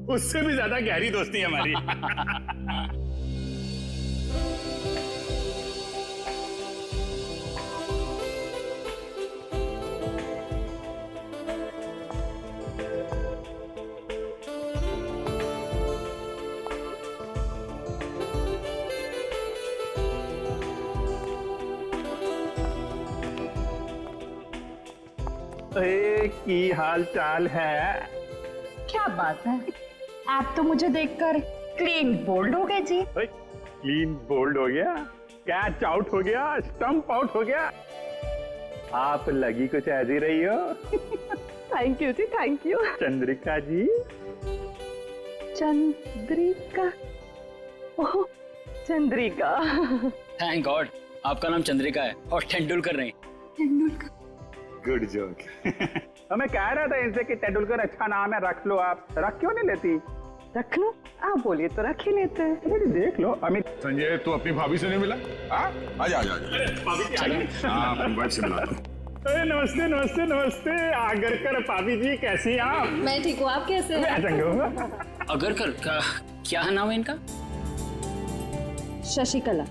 उससे भी ज्यादा गहरी दोस्ती है हमारी। की हाल चाल है? क्या बात है, आप तो मुझे देखकर क्लीन बोल्ड हो गए जी। क्लीन बोल्ड हो गया, कैच आउट हो गया, स्टंप आउट हो गया। आप लगी कुछ ऐसी रही हो। थैंक यू जी, thank you. Chandrika ji. Chandrika, oh Chandrika. Thank God आपका नाम चंद्रिका है और तेंदुलकर नहीं। Tendulkar, good joke. मैं कह रहा था इनसे कि तेंदुलकर अच्छा नाम है, रख लो। आप रख क्यों नहीं लेती? रख लो, आप बोलिए तो रख ही लेते हैं। देख लो अमित। संजय तू अपनी भाभी से नहीं मिला? आजा आजा आजा। वाइफ से मिला। नमस्ते नमस्ते नमस्ते। आगरकर भाभी जी, कैसी हैं आप? मैं ठीक हूँ, आप कैसे हैं? अगरकर क्या नाम है इनका? शशिकला,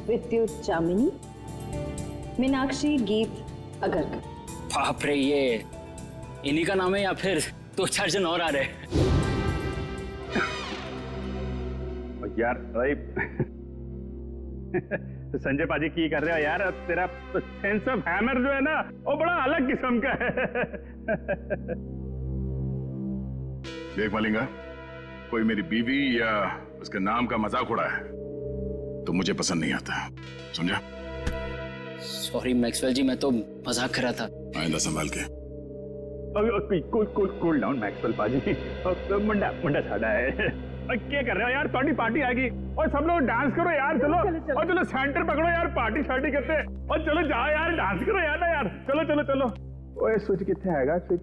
विद्युत चामिनी, मीनाक्षी, गीत अगरकर। बाप रे, ये इन्हीं का नाम है या फिर दो चार जन और आ रहे? यार संजय पाजी की कर रहे हो यार? तेरा सेंस ऑफ हैमर जो है ना वो बड़ा अलग किस्म का है। देख मालिंगा, कोई मेरी बीवी या उसके नाम का मजाक उड़ा है तो मुझे पसंद नहीं आता, समझा? सॉरी मैक्सवेल जी, मैं तो मजाक कर रहा था। आइंदा संभाल के। कूल डाउन मैक्सवेल पाजी। मुंडा मुंडा साड़ा है। क्या कर रहे हो यार? पार्टी आ गई और सब लोग डांस करो यार। चलो और चलो सेंटर पकड़ो यार, पार्टी शार्टी करते हैं। और चलो जाओ यार, डांस करो यार ना यार। चलो चलो चलो। ओए स्विच कितने आएगा? स्विच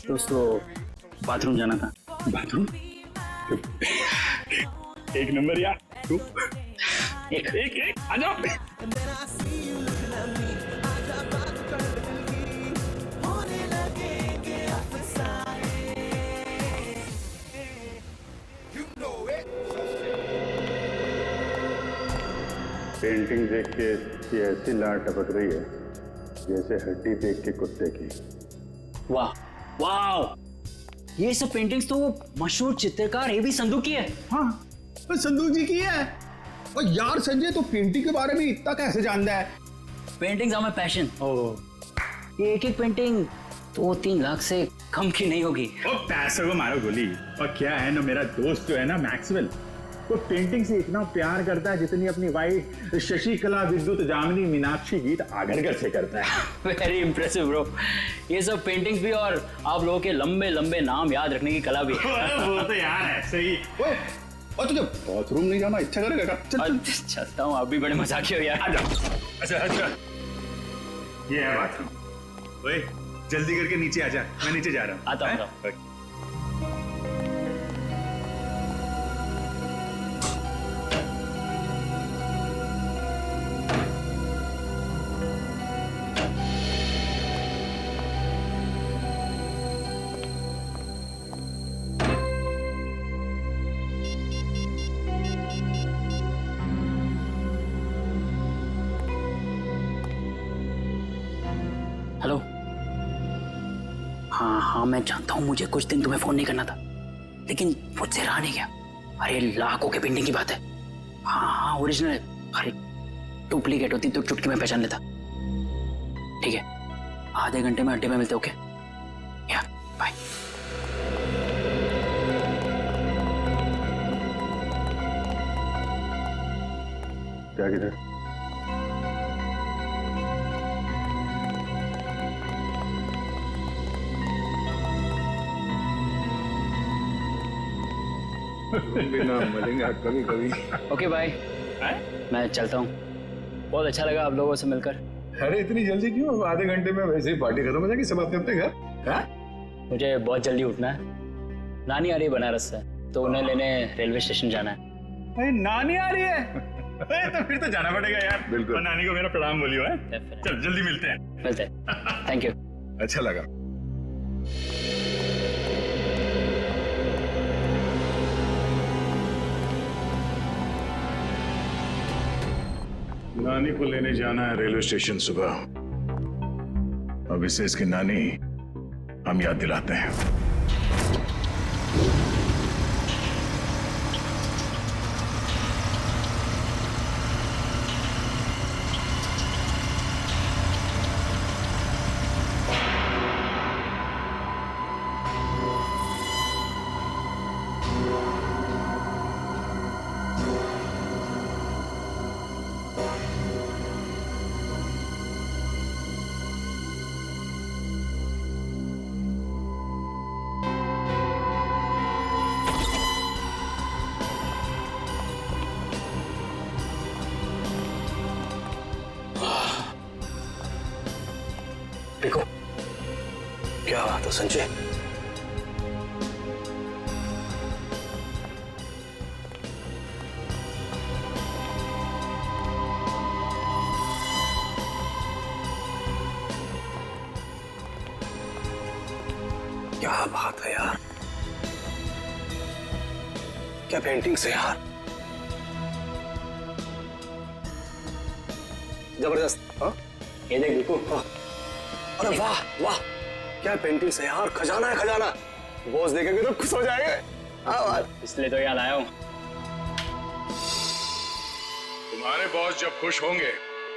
दोस्तों बाथरूम जाना था। बाथरूम? एक नंबर यार। एक आ जाओ। पेंटिंग देख के इसकी ऐसी लार टपक रही है जैसे हड्डी देख के कुत्ते की। वाह वाह, ये सब पेंटिंग्स तो वो मशहूर चित्रकार एवी संधू की है। हाँ, संधू जी की है। और यार संजय तो पेंटिंग के बारे में इतना कैसे जानता है? Paintings are my passion. ये एक पेंटिंग 2-3 लाख से कम की नहीं होगी। ओ पैसों को मारो गोली। और क्या है ना, मेरा दोस्त जो है ना मैक्सवेल, वो पेंटिंग से इतना प्यार करता है जितनी अपनी वाइफ शशिकला, विद्युत जामिनी, मीनाक्षी, गीत आगरकर से करता है। Very impressive bro. ये सब पेंटिंग्स भी और आप लोगों के लंबे लंबे नाम याद रखने की कला भी है। वो तो यार ऐसे ही। और तुझे बाथरूम नहीं जाना इच्छा करेगा? चलता हूँ, आप भी बड़े मजाकी हो यार। अच्छा ये है बाथरूम। ओए जल्दी करके नीचे आ जा, मैं नीचे जा रहा हूँ। आता हूँ। हेलो। हाँ मैं जानता हूँ मुझे कुछ दिन तुम्हें फोन नहीं करना था, लेकिन मुझसे रहा नहीं गया। अरे लाखों के पेंटिंग की बात है। हाँ ओरिजिनल है। अरे डुप्लीकेट होती तो चुटकी में पहचान लेता। ठीक है, आधे घंटे में अड्डे में मिलते। ओके या बाय। क्या किधर? बिना मिलेंगे कभी कभी। ओके बाय, मैं चलता हूँ। बहुत अच्छा लगा आप लोगों से मिलकर। अरे इतनी जल्दी क्यों? आधे घंटे में वैसे ही पार्टी खत्म हो जाएगी, सब अपने अपने घर। हाँ? मुझे बहुत जल्दी उठना है, नानी आ रही है बनारस से, तो उन्हें लेने रेलवे स्टेशन जाना है। अरे नानी आ रही है? अरे तो फिर तो जाना पड़ेगा यार। बिल्कुल। और नानी को मेरा प्रणाम बोलियो है। Definitely. चल जल्दी मिलते हैं। मिलते हैं। Thank you. अच्छा लगा। नानी को लेने जाना है रेलवे स्टेशन सुबह। अब इसे इसकी नानी हम याद दिलाते हैं। देखो क्या बात है संजय, क्या बात है यार, क्या पेंटिंग्स है यार, जबरदस्त। हाँ ये देख देखो। हाँ। अरे वाह वाह, क्या पेंटिंग्स है यार, खजाना है खजाना। बॉस देखेंगे तो खुश हो जाएंगे। हाँ बात, इसलिए तो याद आया हूँ। तुम्हारे बॉस जब खुश होंगे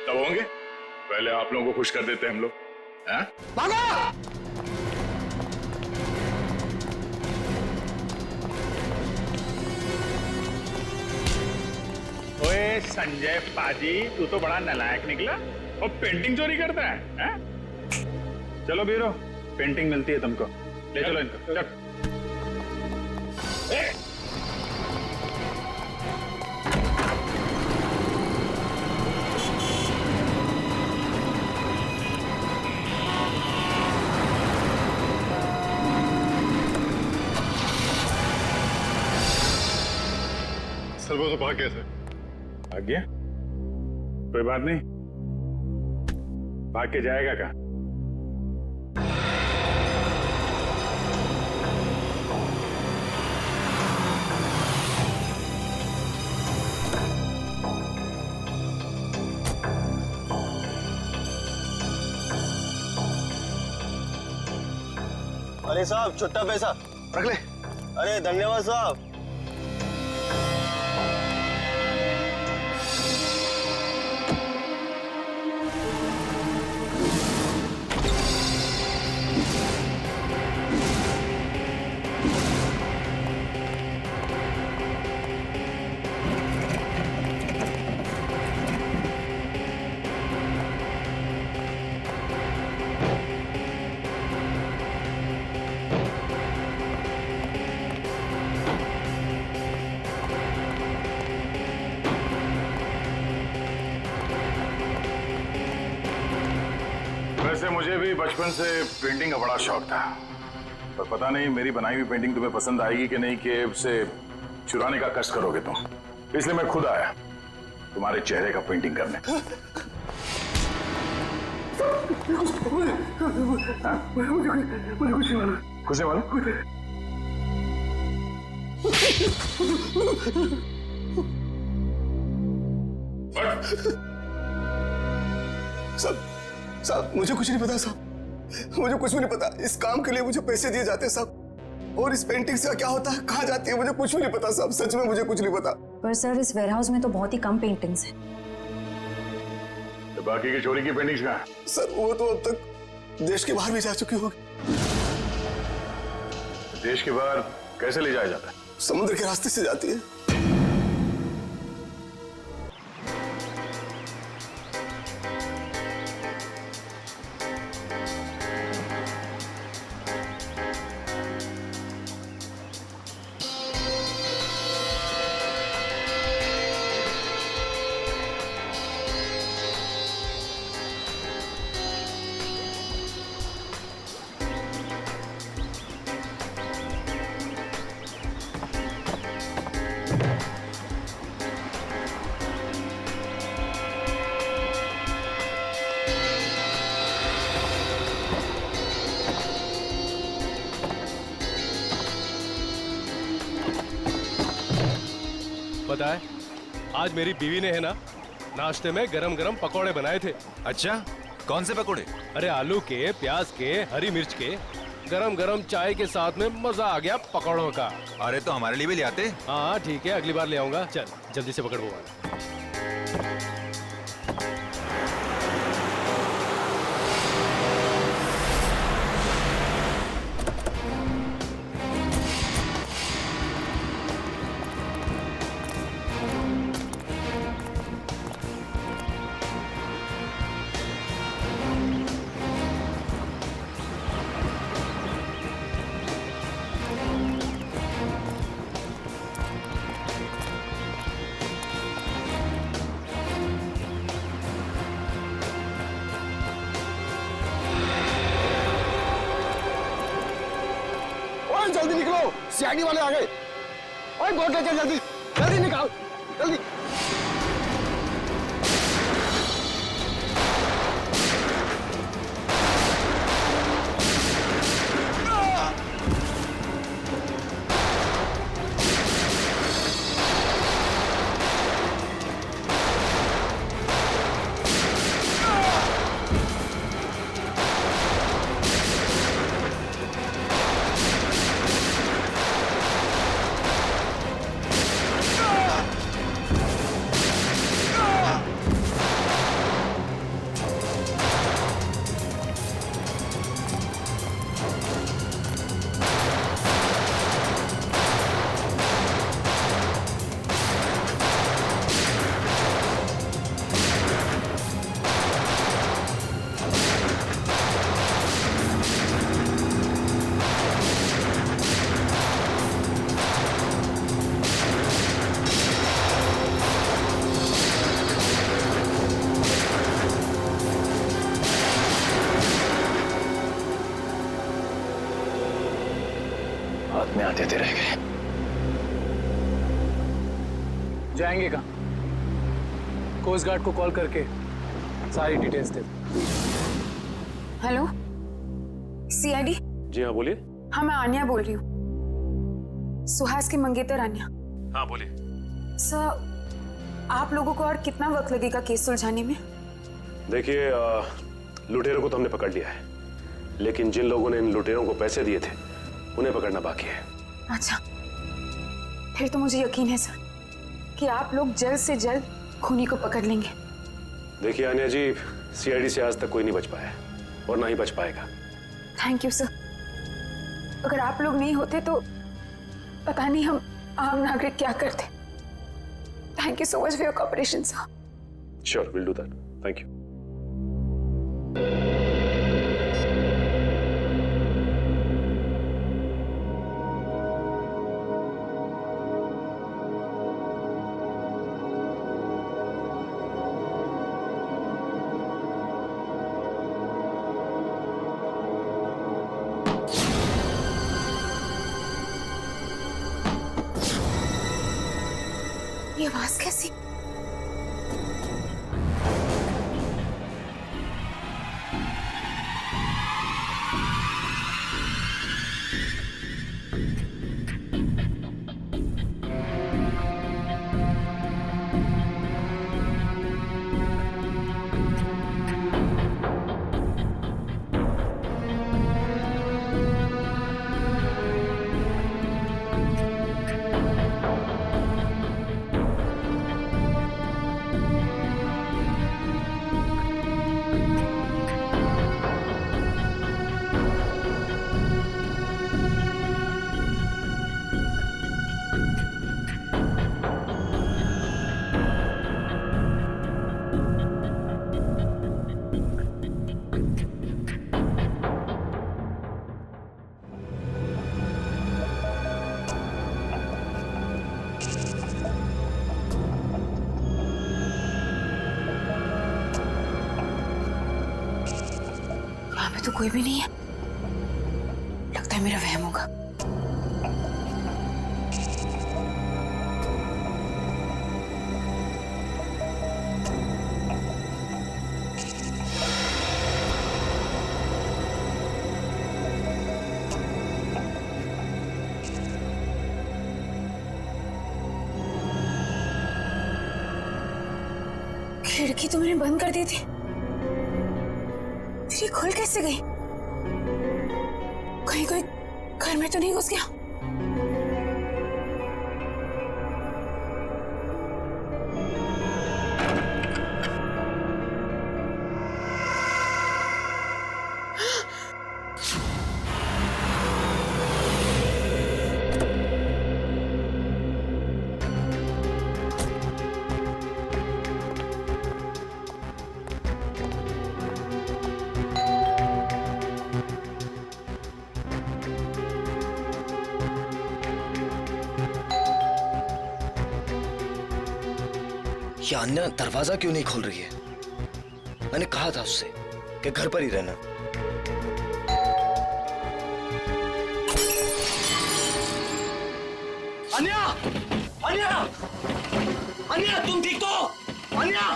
तब होंगे, पहले आप लोगों को खुश कर देते हैं हम लोग। हाँ? भागो। ओए संजय पाजी, तू तो बड़ा नालायक निकला और पेंटिंग चोरी करता है, हैं? चलो बीरो, पेंटिंग मिलती है तुमको, ले चलो इनको। चल। सर वो तो भाग गया सर। भाग गया? कोई बात नहीं, भाग के जाएगा कहाँ? अरे साहब छुट्टा पैसा रख ले। अरे धन्यवाद साहब। वैसे मुझे भी बचपन से पेंटिंग का बड़ा शौक था, पर पता नहीं मेरी बनाई हुई पेंटिंग तुम्हें पसंद आएगी कि नहीं, कि उसे चुराने का कष्ट करोगे तुम। इसलिए मैं खुद आया तुम्हारे चेहरे का पेंटिंग करने। कुछ नहीं मालूम? साहब मुझे कुछ नहीं पता साहब, मुझे कुछ भी नहीं पता। इस काम के लिए मुझे पैसे दिए जाते हैं साहब, और इस पेंटिंग से क्या होता है, कहाँ जाती है, मुझे कुछ भी नहीं पता साहब, सच में मुझे कुछ नहीं पता। पर सर इस वेयरहाउस में तो बहुत ही कम पेंटिंग्स हैं। तो बाकी की चोरी की पेंटिंग्स कहाँ हैं? सर वो तो अब तक देश के बाहर भी जा चुकी होगी। देश के बाहर कैसे ले जाया जाता है? समुद्र के रास्ते से जाती है। पता है, आज मेरी बीवी ने है ना नाश्ते में गरम गरम पकौड़े बनाए थे। अच्छा, कौन से पकोड़े? अरे आलू के, प्याज के, हरी मिर्च के, गरम गरम चाय के साथ में मजा आ गया पकौड़ों का। अरे तो हमारे लिए भी ले आते। हाँ ठीक है, अगली बार ले आऊंगा। चल जल्दी से पकड़ वो। जल्दी निकलो, सीआईडी वाले आ गए। ओए बोट ले चल, जल्दी जल्दी निकाल, जल्दी। हाथ में आते थे रह गए। जाएंगे कहाँ? कोस्ट गार्ड को कॉल करके सारी डिटेल्स दे। Hello, CID? जी हाँ बोलिए। हाँ मैं आन्या बोल रही हूँ, सुहास की मंगेतर आन्या। हाँ बोलिए। सर, आप लोगों को और कितना वक्त लगेगा केस सुलझाने में? देखिए, लुटेरों को तो हमने पकड़ लिया है, लेकिन जिन लोगों ने इन लुटेरों को पैसे दिए थे उन्हें पकड़ना बाकी है। अच्छा, फिर तो मुझे यकीन है सर कि आप लोग जल्द से जल्द खूनी को पकड़ लेंगे। देखिए आन्या जी, सीआईडी से आज तक कोई नहीं बच पाया और ना ही बच पाएगा। Thank you sir. अगर आप लोग नहीं होते तो पता नहीं हम आम नागरिक क्या करते। Thank you so much for your cooperation sir. Sure, will do that. Thank you. ये आवाज कैसी? तो कोई भी नहीं है, लगता है मेरा वहम होगा। खिड़की तो मैंने बंद कर दी थी, फिर ये खुल कैसे गई? कहीं कोई घर में तो नहीं घुस गया? ये अन्या दरवाजा क्यों नहीं खोल रही है? मैंने कहा था उससे कि घर पर ही रहना। अन्या! अन्या! अन्या, तुम ठीक तो? अन्या!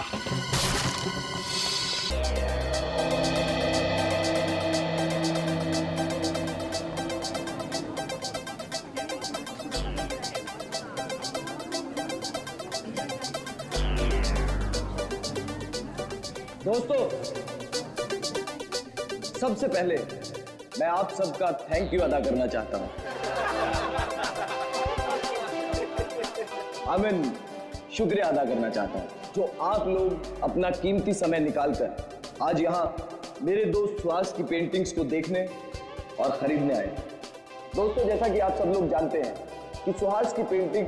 दोस्तों, सबसे पहले मैं आप सबका थैंक यू अदा करना चाहता हूं। शुक्रिया अदा करना चाहता हूं जो आप लोग अपना कीमती समय निकालकर आज यहां मेरे दोस्त सुहास की पेंटिंग्स को देखने और खरीदने आए। दोस्तों, जैसा कि आप सब लोग जानते हैं कि सुहास की पेंटिंग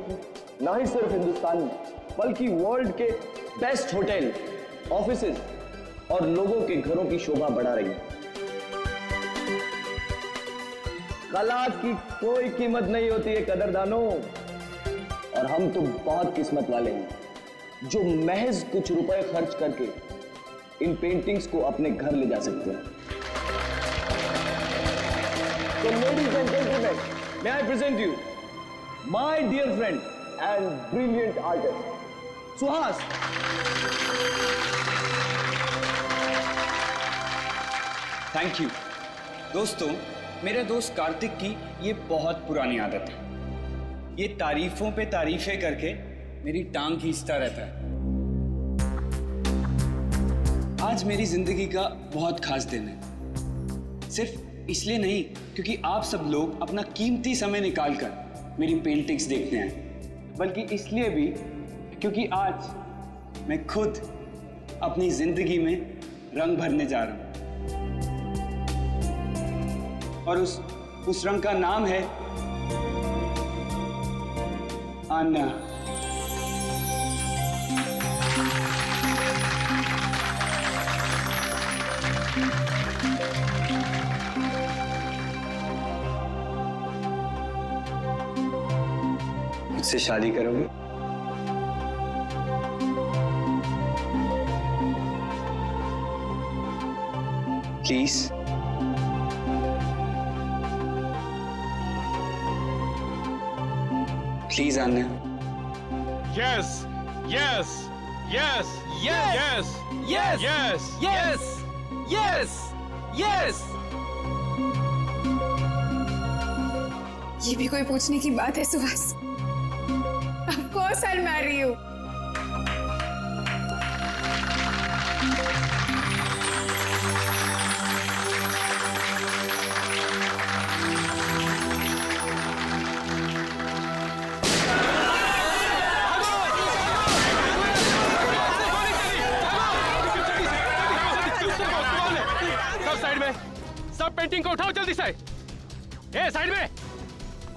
ना ही सिर्फ हिंदुस्तान में बल्कि वर्ल्ड के बेस्ट होटल, ऑफिसेज और लोगों के घरों की शोभा बढ़ा रही है। कला की कोई कीमत नहीं होती है कदरदानों, और हम तो बहुत किस्मत वाले हैं जो महज कुछ रुपए खर्च करके इन पेंटिंग्स को अपने घर ले जा सकते हैं। तो ladies and gentleman, may I present you my dear friend and brilliant artist Suhas. Thank you. दोस्तों, मेरे दोस्त कार्तिक की ये बहुत पुरानी आदत है। ये तारीफों पे तारीफें करके मेरी टांग खींचता रहता है। आज मेरी जिंदगी का बहुत खास दिन है, सिर्फ इसलिए नहीं क्योंकि आप सब लोग अपना कीमती समय निकालकर मेरी पेंटिंग्स देखने आए, बल्कि इसलिए भी क्योंकि आज मैं खुद अपनी जिंदगी में रंग भरने जा रहा हूं, और उस रंग का नाम है अन्ना। मुझसे शादी करोगे? Please. Please Anna. Yes, yes, yes, yes, yes, yes, yes, yes, yes. ये भी कोई पूछने की बात है Suhas? Of course I'll marry you. सब पेंटिंग को उठाओ जल्दी से। ए साइड में,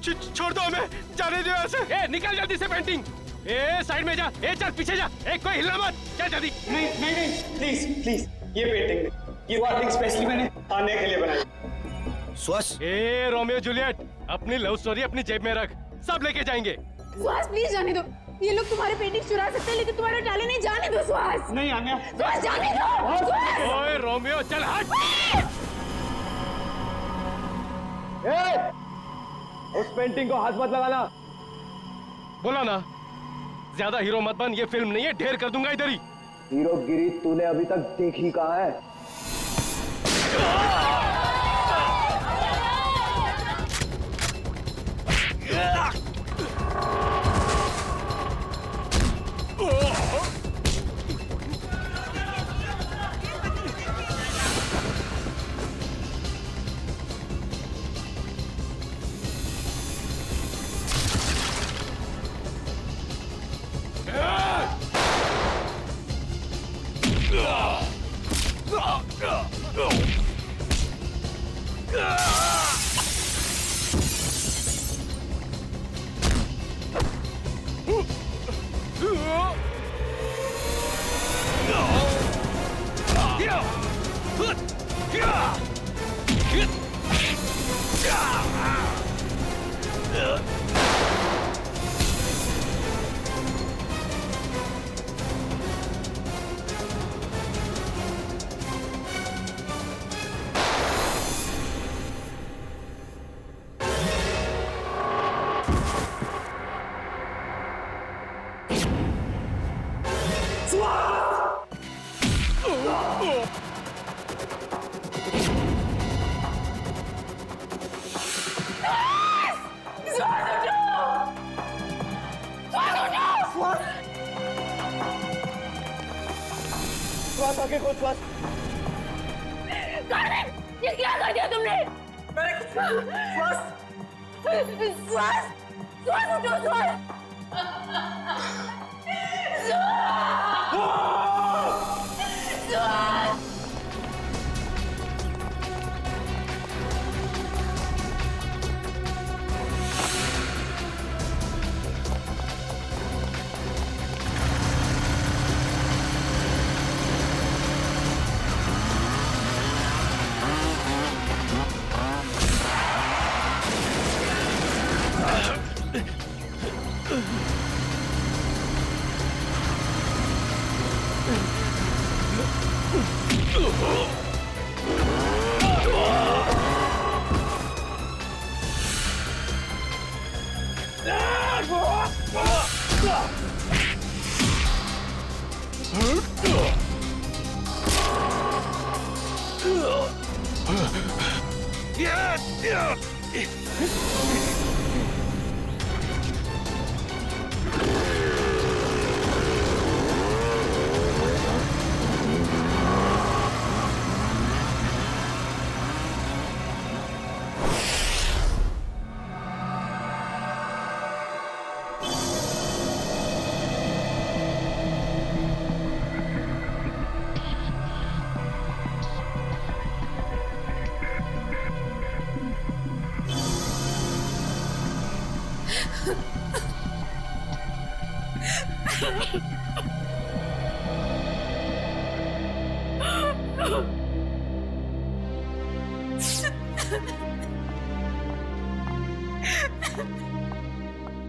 छोड़ दो हमें, जाने दो यहाँ से। ए निकल जल्दी से पेंटिंग। ए साइड में जा, ए चल पीछे जा, ए कोई हिलना मत, चल जल्दी। नहीं नहीं नहीं, प्लीज प्लीज, ये पेंटिंग स्पेशली मैंने आने के लिए बनाई। सुहास। ए रोमियो जूलियट, अपनी लव स्टोरी अपनी जेब में रख, सब लेके जाएंगे। सुहास प्लीज जाने दो, ये लोग तुम्हारे पेंटिंग चुरा सकते हैं लेकिन तुम्हारा डाले नहीं, जाने दो सुहास। नहीं आन्या, सुहास जाने दो। ओए रोमियो चल हट। उस पेंटिंग को हाथ मत लगाना। बोला ना, ज्यादा हीरो मत बन, ये फिल्म नहीं है, ढेर कर दूंगा इधर ही। हीरोगिरी तूने अभी तक देखी कहाँ है? श्वास आगे को श्वास। ये क्या कर दिया तुमने? श्वास श्वास श्वास उठो श्वास श्वास।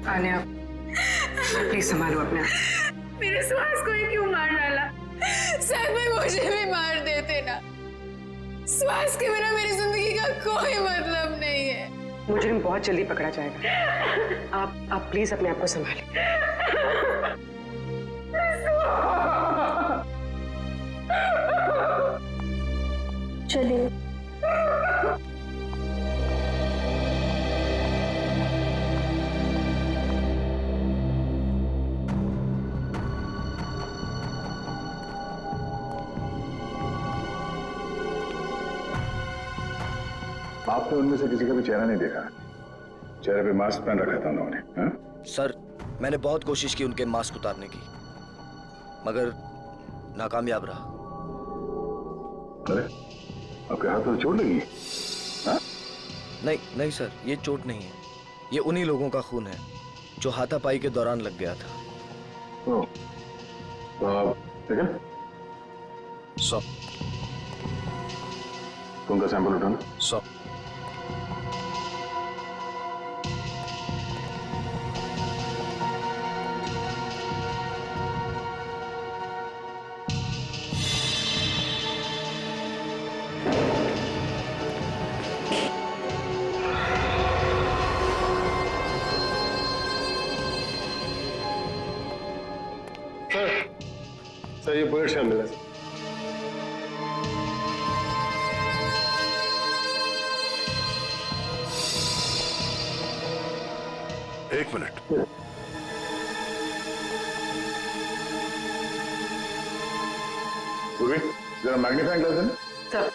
आन्या, प्लीज संभालो अपने आप। मेरे श्वास को ही क्यों मार डाला? सच में मुझे भी मार देते ना। श्वास के बिना मेरी जिंदगी का कोई मतलब नहीं है। मुजरिम बहुत जल्दी पकड़ा जाएगा। आप प्लीज अपने आप को संभालें। चलिए। आपने उनमें से किसी का भी चेहरा नहीं देखा? चेहरे पे मास्क पहन रखा था उन्होंने। हाँ? सर, मैंने बहुत कोशिश की उनके मास्क उतारने की, मगर नाकामयाब रहा। अरे, आपके हाथ में चोट लगी? हाँ? नहीं सर, ये चोट नहीं है। ये उन्हीं लोगों का खून है जो हाथापाई के दौरान लग गया था। ओह, तो आप लेकिन 100 खून का सैंपल उठाना। 100 सर, ये बुलेट शामिल है। एक मिनट। पूर्वी, जरा मैग्नीफाइंग ग्लास देना। सर,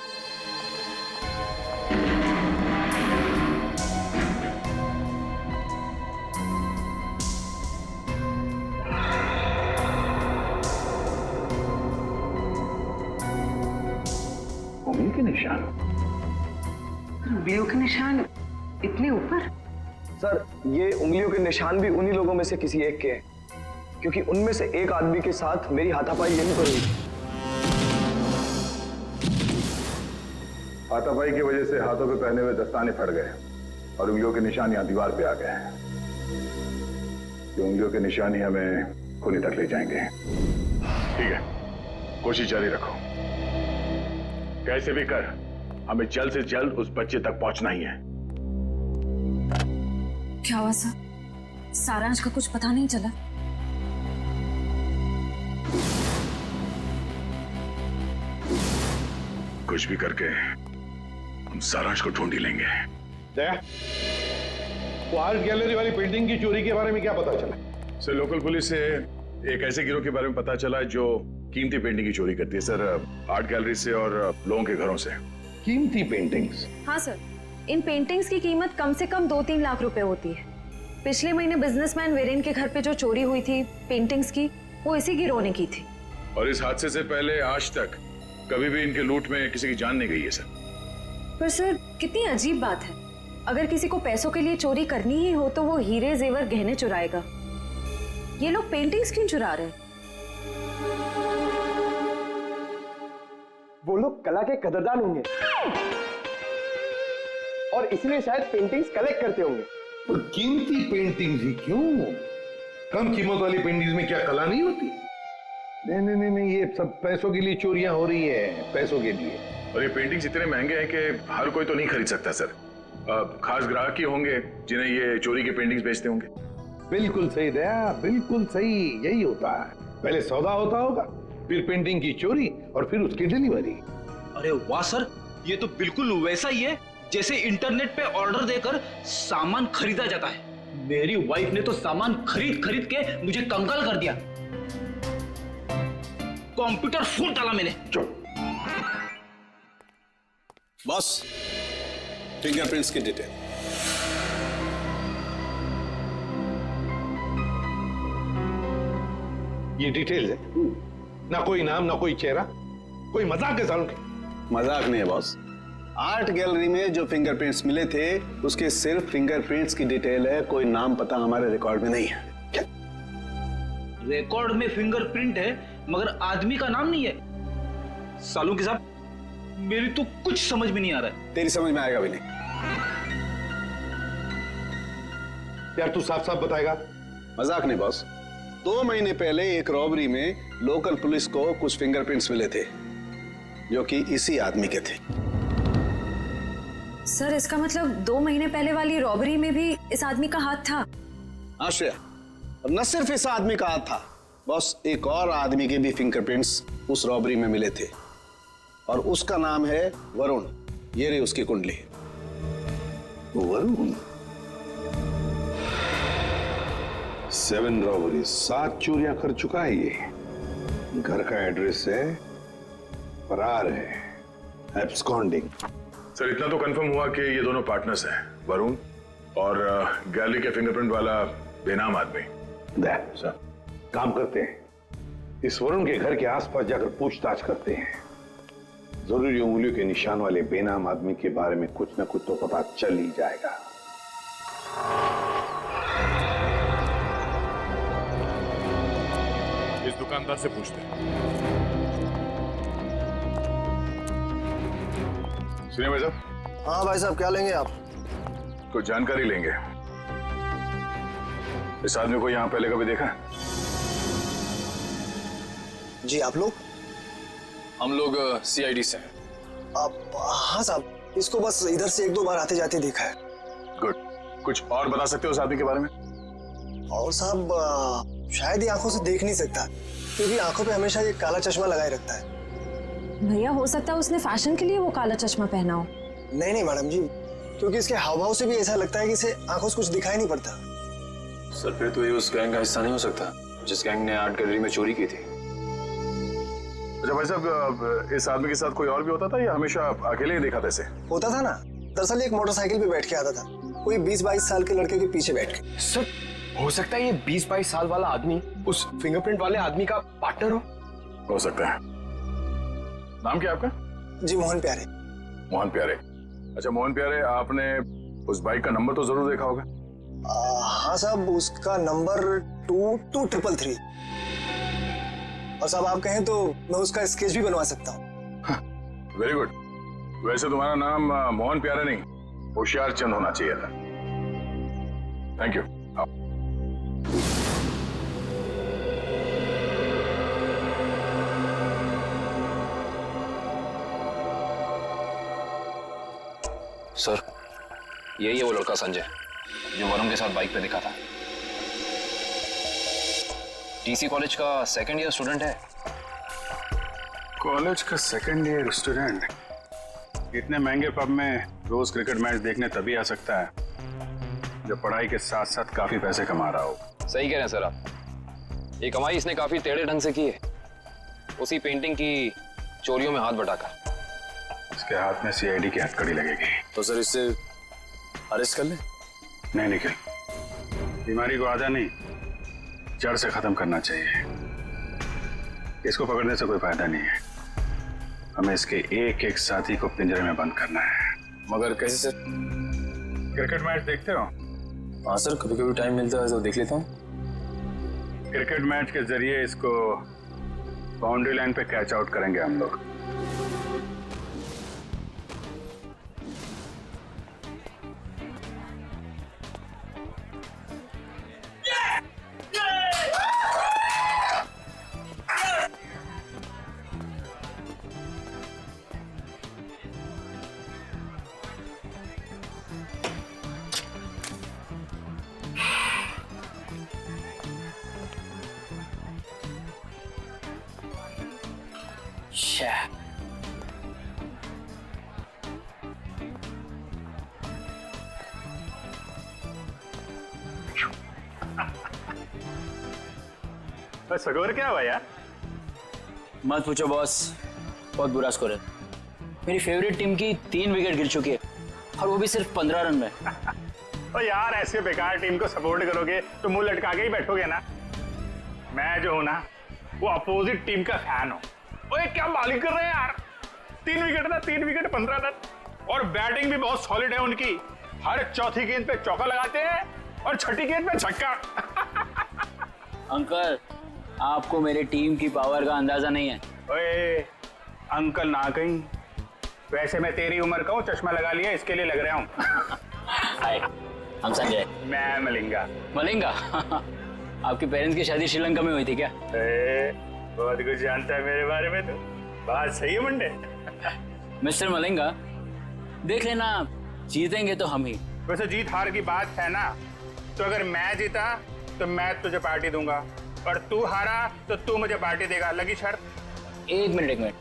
उंगली के निशान। उंगलियों के निशान इतने ऊपर? सर, ये उंगलियों के निशान भी उन्हीं लोगों में से किसी एक के हैं, क्योंकि उनमें से एक आदमी के साथ मेरी हाथापाई यहीं पर हुई। हाथापाई की वजह से हाथों पे पहने हुए दस्ताने फट गए और उंगलियों के निशान यहां दीवार पे आ गए हैं। ये उंगलियों के निशान ही हमें खूनी तक ले जाएंगे। ठीक है, कोशिश जारी रखो। कैसे भी कर हमें जल्द से जल्द उस बच्चे तक पहुंचना ही है। क्या हुआ सर? सारांश का कुछ पता नहीं चला? कुछ भी करके हम सारांश को ढूंढ ही लेंगे। दया, वो आर्ट गैलरी वाली पेंटिंग की चोरी के बारे में क्या पता चला? सर, लोकल पुलिस से एक ऐसे गिरोह के बारे में पता चला जो कीमती पेंटिंग की चोरी करती है सर, आर्ट गैलरी से और लोगों के घरों से। कीमती पेंटिंग्स? हाँ सर, इन पेंटिंग्स की कीमत कम से कम 2-3 लाख रुपए होती है। पिछले महीने बिजनेसमैन वीरेन के घर पे जो चोरी हुई थी पेंटिंग्स की, वो इसी गिरोह ने की थी। और इस हादसे से पहले आज तक कभी भी इनके लूट में किसी की जान नहीं गई है सर। पर सर, कितनी अजीब बात है, अगर किसी को पैसों के लिए चोरी करनी ही हो तो वो हीरे जेवर गहने चुराएगा। ये लोग पेंटिंग्स क्यों चुरा रहे हैं? वो लोग कला के कदरदान होंगे और इसलिए शायद पेंटिंग्स कलेक्ट करते होंगे। तो कीमती पेंटिंग्स ही क्यों? कम कीमत वाली पेंटिंग्स में क्या कला नहीं होती? नहीं नहीं नहीं नहीं, ये सब पैसों के लिए चोरियां हो रही है, पैसों के लिए। और ये पेंटिंग्स इतने महंगे हैं कि हर कोई तो नहीं खरीद सकता सर। खास ग्राहक ही होंगे जिन्हें ये चोरी के पेंटिंग्स बेचते होंगे। बिल्कुल सही दया, बिल्कुल सही, यही होता है। पहले सौदा होता होगा, फिर पेंटिंग की चोरी और फिर उसकी डिलीवरी। अरे वाह सर, ये तो बिल्कुल वैसा ही है जैसे इंटरनेट पे ऑर्डर देकर सामान खरीदा जाता है। मेरी वाइफ ने तो सामान खरीद खरीद के मुझे कंगाल कर दिया। कंप्यूटर फूट डाला मैंने। बॉस, फिंगरप्रिंट्स की डिटेल। ये डिटेल्स है, ना कोई नाम ना कोई चेहरा। कोई मजाक है सालों की? मजाक नहीं है बॉस। आर्ट गैलरी में जो फिंगरप्रिंट्स मिले थे उसके सिर्फ फिंगरप्रिंट्स की डिटेल है, कोई नाम पता हमारे रिकॉर्ड में नहीं है। क्या? रिकॉर्ड में फिंगरप्रिंट है मगर आदमी का नाम नहीं है। सालू के साहब, मेरी तो कुछ समझ में नहीं आ रहा है। तेरी समझ में आएगा भी नहीं। यार तू साफ साफ बताएगा? मजाक नहीं बॉस। 2 महीने पहले एक रॉबरी में लोकल पुलिस को कुछ फिंगरप्रिंट्स मिले थे जो कि इसी आदमी के थे। सर, इसका मतलब 2 महीने पहले वाली रॉबरी में भी इस आदमी का हाथ था? हाँ श्रेया, और न सिर्फ इस आदमी का हाथ था बॉस, एक और आदमी के भी फिंगरप्रिंट्स उस रॉबरी में मिले थे और उसका नाम है वरुण। ये रही उसकी कुंडली। वरुण? 7 रॉबरी, 7 चोरियां कर चुका है ये। घर का एड्रेस है, फरार है, एब्सकॉन्डिंग। सर, इतना तो कंफर्म हुआ कि ये दोनों पार्टनर्स हैं, वरुण और गैलरी के फिंगरप्रिंट वाला बेनाम आदमी। सर, काम करते हैं, इस वरुण के घर के आसपास जाकर पूछताछ करते हैं। जरूरी उंगलियों के निशान वाले बेनाम आदमी के बारे में कुछ न कुछ तो पता चल ही जाएगा। इस दुकानदार से पूछते हैं। सुनिए भाई साहब। हाँ भाई साहब, क्या लेंगे आप? कुछ जानकारी लेंगे। इस आदमी को यहाँ पहले कभी देखा? जी, आप लोग? हम लोग CID से हैं। हाँ साहब, इसको बस इधर से 1-2 बार आते जाते देखा है। गुड। कुछ और बता सकते हो उस आदमी के बारे में? और साहब शायद ये आंखों से देख नहीं सकता क्योंकि आंखों पे हमेशा ये काला चश्मा लगाए रखता है। भैया, हो सकता है उसने फैशन के लिए वो काला चश्मा पहना हो। नहीं नहीं मैडम जी, क्योंकि इसके हाव भाव से भी ऐसा लगता है कि इसे आंखों से कुछ दिखाई नहीं पड़ता। सर, फिर तो ये उस गैंग का हिस्सा नहीं हो सकता जिस गैंग ने आर्ट गैलरी में चोरी की थी। अच्छा भाई साहब, इस आदमी के साथ कोई और भी होता था या हमेशा अकेले ही देखा था इसे? होता था ना, दरअसल एक मोटरसाइकिल पे बैठ के आता था, कोई 20-22 साल के लड़के के पीछे बैठ के। सर, हो सकता है ये 20-22 साल वाला आदमी उस फिंगरप्रिंट वाले आदमी का पार्टनर हो सकता है। नाम क्या आपका? जी, मोहन प्यारे। मोहन प्यारे। अच्छा मोहन प्यारे, आपने उस बाइक का नंबर तो जरूर देखा होगा? हाँ साहब, उसका नंबर 22333। और साहब आप कहें तो मैं उसका स्केच भी बनवा सकता हूँ। Very good. वैसे तुम्हारा नाम मोहन प्यारा नहीं, होशियार चंद होना चाहिए था। Thank you. सर, यही है वो लड़का संजय जो वरुण के साथ बाइक पे दिखा था। टीसी कॉलेज का सेकंड ईयर स्टूडेंट है। कॉलेज का सेकंड ईयर स्टूडेंट इतने महंगे पब में रोज क्रिकेट मैच देखने तभी आ सकता है जब पढ़ाई के साथ साथ काफी पैसे कमा रहा हो। सही कह रहे हैं सर आप। ये कमाई इसने काफी टेढ़े ढंग से की है, उसी पेंटिंग की चोरियों में हाथ बटाकर। इसके हाथ में सीआईडी की हथकड़ी लगेगी। तो सर इससे अरेस्ट कर ले? नहीं निखिल, बीमारी को आधा नहीं जड़ से खत्म करना चाहिए। इसको पकड़ने से कोई फायदा नहीं है, हमें इसके एक एक साथी को पिंजरे में बंद करना है। मगर कैसे सर? क्रिकेट मैच देखते हो? हाँ सर, कभी कभी टाइम मिलता है तो देख लेता हूँ। क्रिकेट मैच के जरिए इसको बाउंड्री लाइन पे कैच आउट करेंगे हम लोग। स्कोर क्या हुआ यार? मत पूछो बॉस, बहुत बुरा स्कोर है। मेरी फेवरेट टीम की 3 विकेट गिर चुकी है और वो भी सिर्फ 15 रन में। तो यार ऐसे बेकार टीम को सपोर्ट करोगे तो मुंह लटका के ही बैठोगे ना। मैं जो हूं ना वो अपोजिट टीम का फैन हूं। ओए क्या बॉलिंग कर रहे हैं यार, 3 विकेट था, 3 विकेट 15 रन। और बैटिंग भी बहुत सॉलिड है उनकी। हर चौथी गेंद पे चौका लगाते हैं और छठी गेंद पे छक्का। अंकल, आपको मेरी टीम की पावर का अंदाजा नहीं है। ओए अंकल ना कहीं, वैसे मैं तेरी उम्र का हूँ, चश्मा लगा लिया इसके लिए लग रहा हूँ। हाय, हम संजय। मैं मलिंगा। मलिंगा? आपके पेरेंट्स की शादी श्रीलंका में हुई थी क्या? बहुत कुछ जानता है मेरे बारे में तो। बात सही है मुंडे। मिस्टर मलिंगा, देख लेना, जीतेंगे तो हम ही। वैसे जीत हार की बात है ना, तो अगर मैं जीता तो मैं तुझे पार्टी दूंगा और तू हारा तो तू मुझे पार्टी देगा। लगी शर्त? एक मिनट,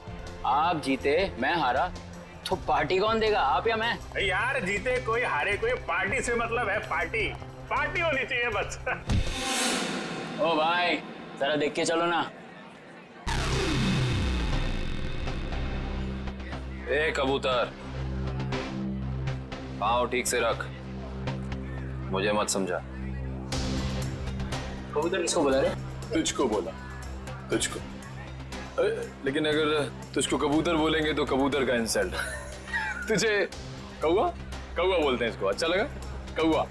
आप जीते मैं हारा तो पार्टी कौन देगा, आप या मैं? यार जीते कोई हारे कोई, पार्टी से मतलब है पार्टी। पार्टी होनी चाहिए बस। ओ भाई, जरा देख के चलो ना। ए कबूतर, पाँव ठीक से रख, मुझे मत समझा। कबूतर किसको बोला रे? तुझको बोला, तुझको। लेकिन अगर तुझको कबूतर बोलेंगे तो कबूतर का इंसल्ट। तुझे कौवा कौवा बोलते हैं इसको, अच्छा लगा? कौवा।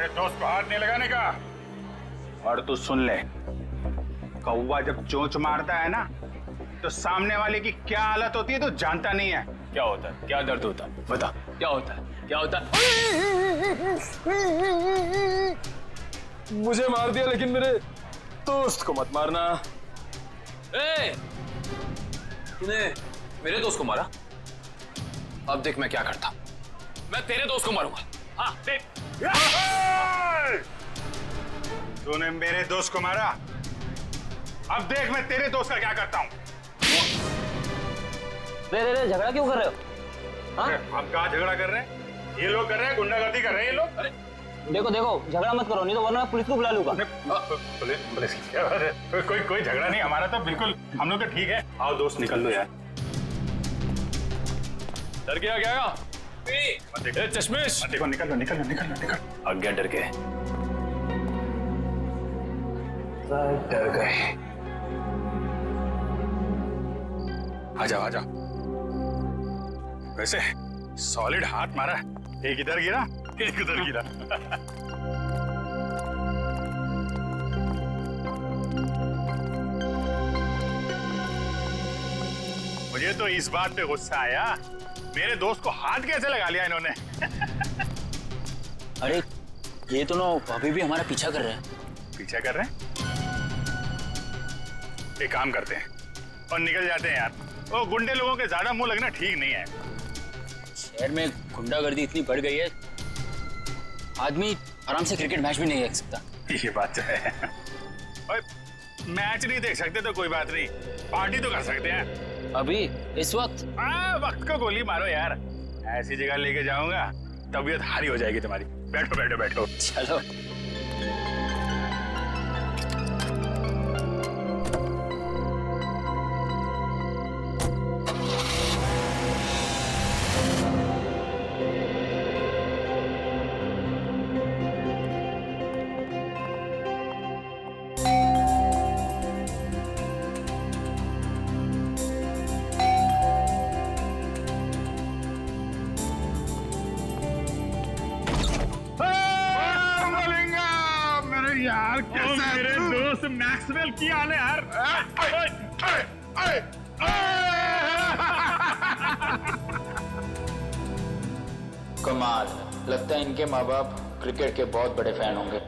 दोस्त को हाथ नहीं लगाने का। और तू सुन ले, कौवा जब चोंच मारता है ना तो सामने वाले की क्या हालत होती है तो जानता नहीं है। क्या होता है? क्या दर्द होता है? बता, क्या होता है? क्या होता है? मुझे मार दिया लेकिन मेरे दोस्त को मत मारना। तूने मेरे दोस्त को मारा? अब देख मैं क्या करता। मैं तेरे दोस्त को मारूंगा। हाँ देख। तूने मेरे दोस्त को मारा, अब देख मैं तेरे दोस्त का क्या करता हूँ। रे झगड़ा क्यों कर रहे हो? हाँ? हम कहाँ झगड़ा कर रहे हैं? ये लोग कर रहे हैं, गुंडागर्दी कर रहे हैं ये लोग। अरे देखो झगड़ा मत करो, नहीं तो वरना पुलिस को बुला लूंगा। पुलिस की क्या बात है? कोई झगड़ा नहीं, हमारा तो बिल्कुल, हम लोग तो ठीक है। आओ दोस्त निकल लो यार। डर गया क्या? चश्मेश देखो, निकल लो। अब क्या डर गए? डर गए। आ जाओ। वैसे सॉलिड हाथ मारा, एक इधर गिरा एक उधर गिरा। मुझे तो इस बात पे गुस्सा आया, मेरे दोस्त को हाथ कैसे लगा लिया इन्होंने। अरे ये दोनों अभी भी हमारा पीछा कर रहे हैं। पीछा कर रहे हैं? एक काम करते हैं और निकल जाते हैं यार। वो गुंडे लोगों के ज्यादा मुंह लगना ठीक नहीं है। शहर में गुंडागर्दी इतनी बढ़ गई है, आदमी आराम से क्रिकेट मैच भी नहीं देख सकता। ये बात तो है। और मैच नहीं देख सकते तो कोई बात नहीं, पार्टी तो कर सकते हैं। अभी इस वक्त? हाँ, वक्त को गोली मारो यार। ऐसी जगह लेके जाऊंगा तबीयत हारी हो जाएगी तुम्हारी। बैठो बैठो बैठो। चलो। यार मेरे दोस्त मैक्सवेल की हाल है यार। कमाल, लगता है इनके माँ बाप क्रिकेट के बहुत बड़े फैन होंगे।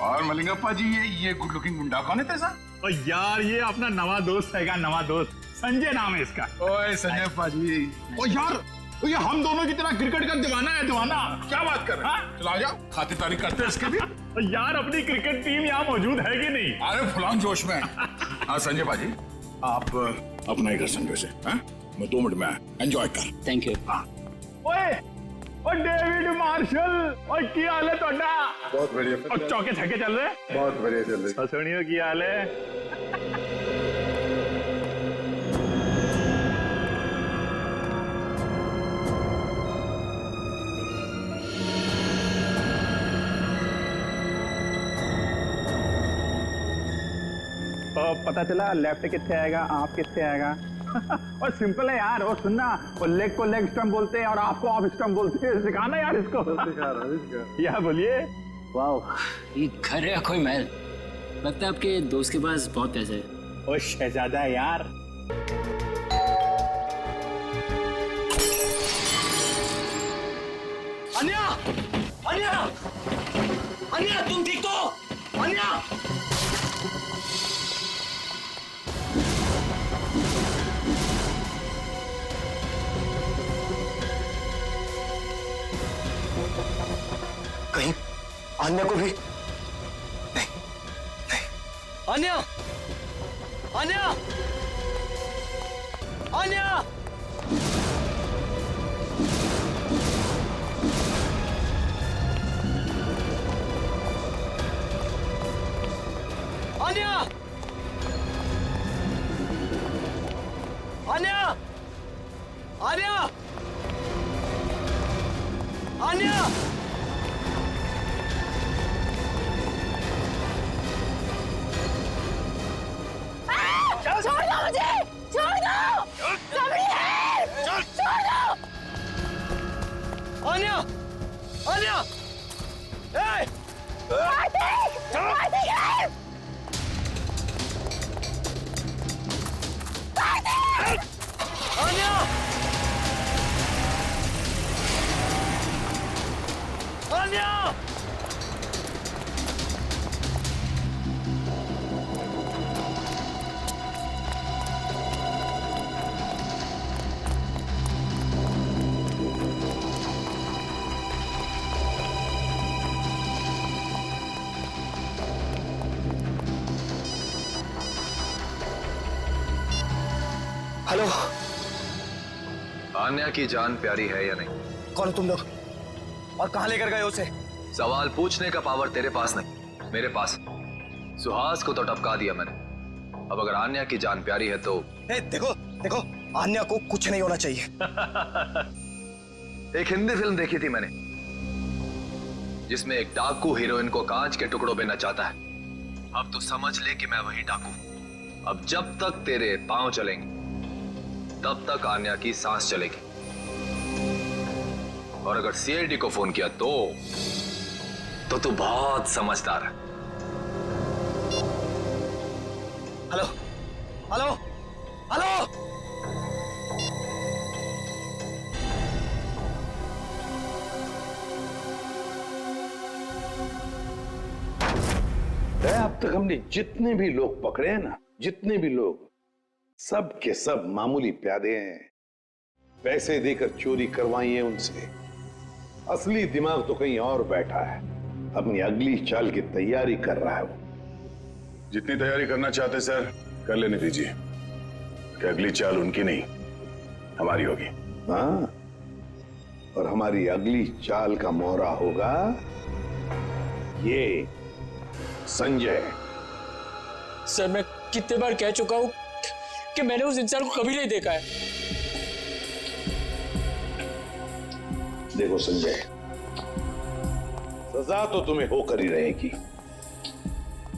और मलिंगप्पा जी, ये गुड लुकिंग गुंडा कौन है तेजा? और यार ये अपना नवा दोस्त है, नवा दोस्त संजय नाम है इसका। ओए संजय पाजी, ओ यार ये हम दोनों की तरह क्रिकेट का दीवाना है, दीवाना। क्या बात कर रहे हैं? चला जाओ, खातिरदारी करते हैं इसके भी। यार अपनी क्रिकेट टीम यहाँ मौजूद है कि नहीं? अरे फुलान जोश में। हाँ संजय पाजी, आप अपना ही घर समझो से, मैं 2 मिनट में एंजॉय कर। Thank you. ओए ओ डेविड मार्शल, और क्या हाल है ਤੁਹਾਡਾ? बहुत बढ़िया। और चौके छक्के चल रहे? बहुत बढ़िया चल रहे। ससुनियों की हाल है? तो पता चला लेफ्ट किससे आएगा, आप किससे आएगा। और सिंपल है यार। और सुनना, वो लेग को लेग स्टंप बोलते हैं और आपको ऑफ स्टंप बोलते हैं। सिखाना यार इसको। या बोलिए। वाह, ये घर है या कोई महल? लगता है आपके दोस्त के पास बहुत पैसे है। ओ शहजादा यार। अन्या, अन्या, अन्या, तुम ठीक तो? अन्या, कहीं अन्या को भी नहीं, अन्या, अन्या, अन्या, अन्या, अन्या, अन्या, अन्या, छोड़ दो मुझे, छोड़ दो, सबरी है, छोड़ दो। अन्या, अन्या, ए, कार्तिक, कार्तिक है। कार्तिक, अन्या, अन्या, हेलो, आन्या की जान प्यारी है या नहीं? कौन तुम लोग और कहां लेकर गए उसे? सवाल पूछने का पावर तेरे पास नहीं, मेरे पास। सुहास को तो टपका दिया मैंने। अब अगर आन्या की जान प्यारी है तो देखो देखो, आन्या को कुछ नहीं होना चाहिए। एक हिंदी फिल्म देखी थी मैंने जिसमें एक डाकू हीरोइन को कांच के टुकड़ों में नचाता है। अब तो समझ ले कि मैं वही डाकू। अब जब तक तेरे पांव चलेंगे तब तक आन्या की सांस चलेगी। और अगर सीआईडी को फोन किया तो तू बहुत समझदार है। हेलो हेलो हेलो तक हमने जितने भी लोग पकड़े हैं ना, जितने भी लोग, सब के सब मामूली प्यादे हैं। पैसे देकर चोरी करवाई है उनसे। असली दिमाग तो कहीं और बैठा है, अपनी अगली चाल की तैयारी कर रहा है वो। जितनी तैयारी करना चाहते सर कर लेने दीजिए, कि अगली चाल उनकी नहीं हमारी होगी। हाँ, और हमारी अगली चाल का मोहरा होगा ये संजय। सर मैं कितने बार कह चुका हूं कि मैंने उस इंसान को कभी नहीं देखा है। देखो संजय, सजा तो तुम्हें होकर ही रहेगी,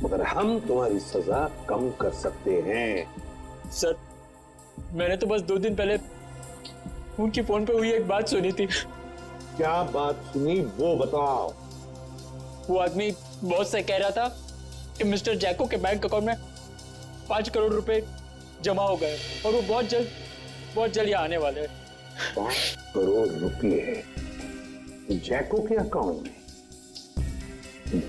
मगर हम तुम्हारी सजा कम कर सकते हैं। सर मैंने तो बस 2 दिन पहले उनकी फोन पे हुई एक बात सुनी थी। क्या बात सुनी वो बताओ। वो आदमी बॉस से कह रहा था कि मिस्टर जैको के बैंक अकाउंट में 5 करोड़ रुपए जमा हो गए और वो बहुत जल्द यहाँ आने वाले हैं। 5 करोड़ रुपए जैको के अकाउंट में?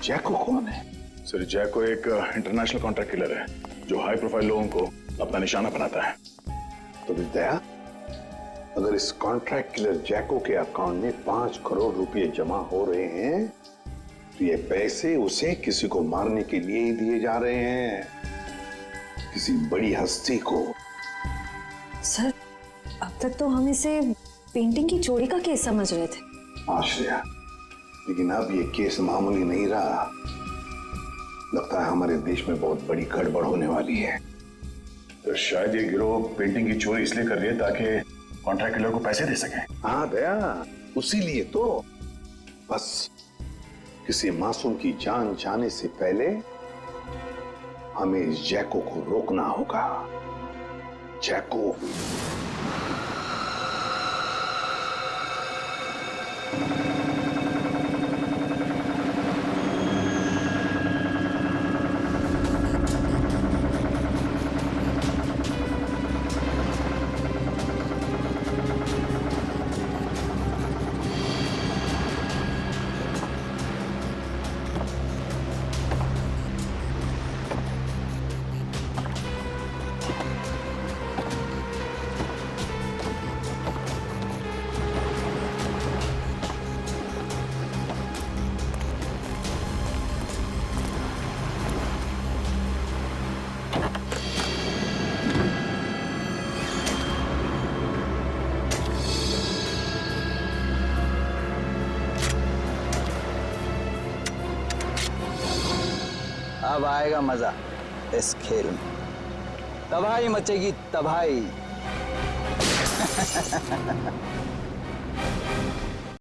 जैको कौन है? सर जैको एक इंटरनेशनल कॉन्ट्रैक्ट किलर है जो हाई प्रोफाइल लोगों को अपना निशाना बनाता है। तो दया, अगर इस कॉन्ट्रैक्ट किलर जैको के अकाउंट में 5 करोड़ रुपए जमा हो रहे हैं तो ये पैसे उसे किसी को मारने के लिए ही दिए जा रहे हैं, किसी बड़ी हस्ती को। सर अब तक तो हम इसे पेंटिंग की चोरी का केस समझ रहे थे। आश्रया, लेकिन अब ये केस मामूली नहीं रहा। लगता है हमारे देश में बहुत बड़ी गड़बड़ होने वाली है। तो शायद ये गिरोह पेंटिंग की चोरी इसलिए कर रही है ताकि कॉन्ट्रैक्ट किलर को पैसे दे सके। हाँ दया, उसी लिए तो। बस किसी मासूम की जान जाने से पहले हमें इस जैको को रोकना होगा। जैको अब आएगा मजा इस खेल में। तबाही मचेगी, तबाही।